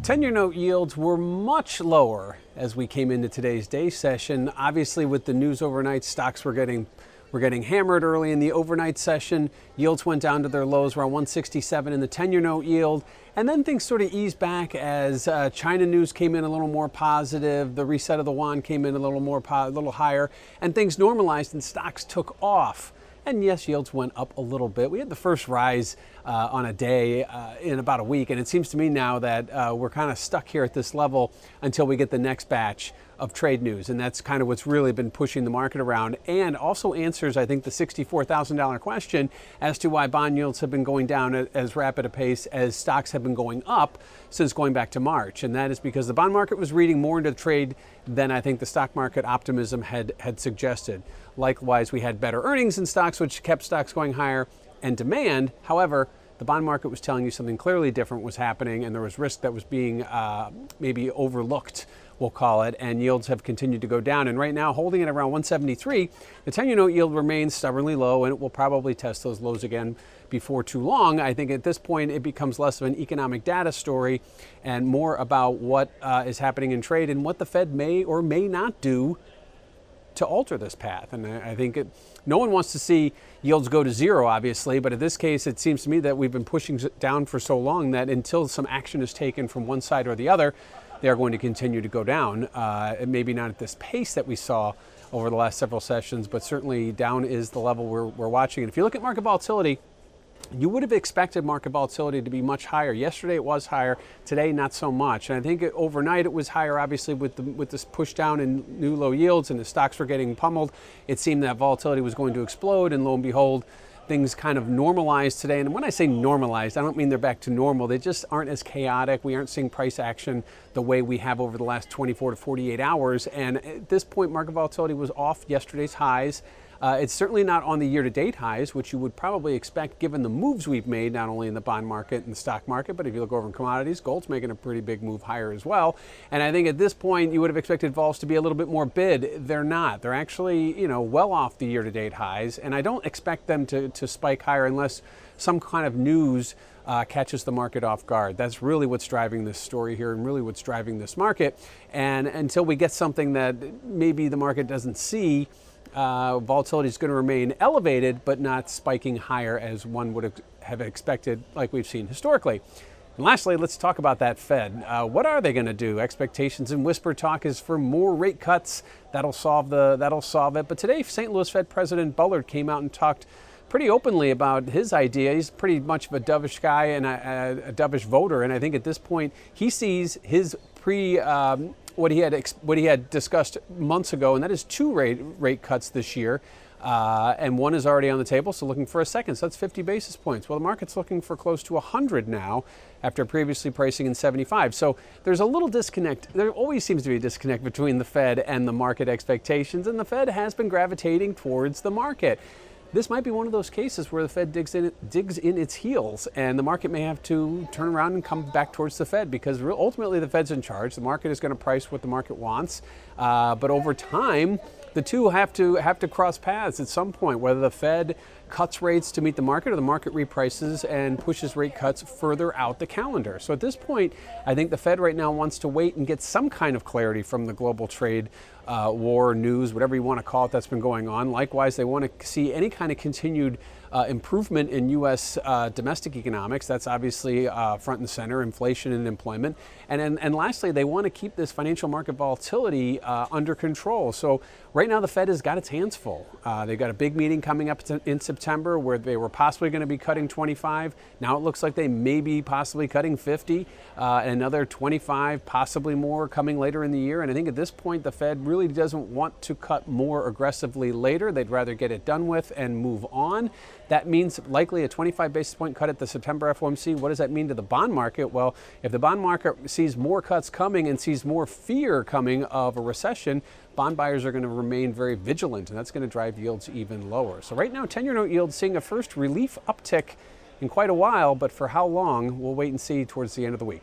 10-year note yields were much lower as we came into today's day session. Obviously, with the news overnight, stocks were getting hammered early in the overnight session. Yields went down to their lows around 167 in the 10-year note yield. And then things sort of eased back as China news came in a little more positive. The reset of the yuan came in a little higher, and things normalized and stocks took off. And yes, yields went up a little bit. We had the first rise on a day in about a week, and it seems to me now that we're kind of stuck here at this level until we get the next batch of trade news, and that's kind of what's really been pushing the market around, and also answers, I think, the $64,000 question as to why bond yields have been going down at as rapid a pace as stocks have been going up since going back to March. And that is because the bond market was reading more into the trade than I think the stock market optimism had suggested. Likewise, we had better earnings in stocks, which kept stocks going higher, and demand. However, the bond market was telling you something clearly different was happening, and there was risk that was being maybe overlooked, we'll call it, and yields have continued to go down. And right now, holding it around 173, the 10-year note yield remains stubbornly low, and it will probably test those lows again before too long. I think at this point, it becomes less of an economic data story and more about what is happening in trade and what the Fed may or may not do to alter this path. And I think no one wants to see yields go to zero, obviously, but in this case, it seems to me that we've been pushing down for so long that until some action is taken from one side or the other, they are going to continue to go down. Maybe not at this pace that we saw over the last several sessions, but certainly down is the level we're watching. And if you look at market volatility, you would have expected market volatility to be much higher. Yesterday it was higher, today not so much. And I think overnight it was higher, obviously, with this push down in new low yields and the stocks were getting pummeled. It seemed that volatility was going to explode, and lo and behold, things kind of normalized today. And when I say normalized, I don't mean they're back to normal. They just aren't as chaotic. We aren't seeing price action the way we have over the last 24 to 48 hours. And at this point, market volatility was off yesterday's highs. It's certainly not on the year-to-date highs, which you would probably expect given the moves we've made, not only in the bond market and the stock market, but if you look over in commodities, gold's making a pretty big move higher as well. And I think at this point, you would have expected vols to be a little bit more bid. They're not. They're actually, well off the year-to-date highs, and I don't expect them to spike higher unless some kind of news catches the market off guard. That's really what's driving this story here and really what's driving this market. And until we get something that maybe the market doesn't see, volatility is going to remain elevated, but not spiking higher as one would have expected, like we've seen historically. And lastly, let's talk about that Fed. What are they going to do? Expectations and whisper talk is for more rate cuts. That'll solve it. But today, St. Louis Fed President Bullard came out and talked pretty openly about his idea. He's pretty much of a dovish guy and a dovish voter, and I think at this point he sees his what he had discussed months ago, and that is two rate cuts this year, and one is already on the table, so looking for a second. So that's 50 basis points. Well, the market's looking for close to 100 now after previously pricing in 75. So there's a little disconnect. There always seems to be a disconnect between the Fed and the market expectations, and the Fed has been gravitating towards the market. This might be one of those cases where the Fed digs in its heels, and the market may have to turn around and come back towards the Fed, because ultimately the Fed's in charge. The market is going to price what the market wants, but over time, the two have to cross paths at some point, whether the Fed cuts rates to meet the market or the market reprices and pushes rate cuts further out the calendar. So at this point, I think the Fed right now wants to wait and get some kind of clarity from the global trade war, news, whatever you want to call it, that's been going on. Likewise, they want to see any kind of continued improvement in U.S. Domestic economics. That's obviously front and center, inflation and employment. And lastly, they want to keep this financial market volatility under control. So right now, the Fed has got its hands full. They've got a big meeting coming up in September where they were possibly going to be cutting 25. Now it looks like they may be possibly cutting 50, and another 25, possibly more coming later in the year. And I think at this point, the Fed really doesn't want to cut more aggressively later. They'd rather get it done with and move on. That means likely a 25 basis point cut at the September FOMC. What does that mean to the bond market? Well, if the bond market sees more cuts coming and sees more fear coming of a recession, bond buyers are going to remain very vigilant, and that's going to drive yields even lower. So right now, 10-year note yields seeing a first relief uptick in quite a while, but for how long, we'll wait and see towards the end of the week.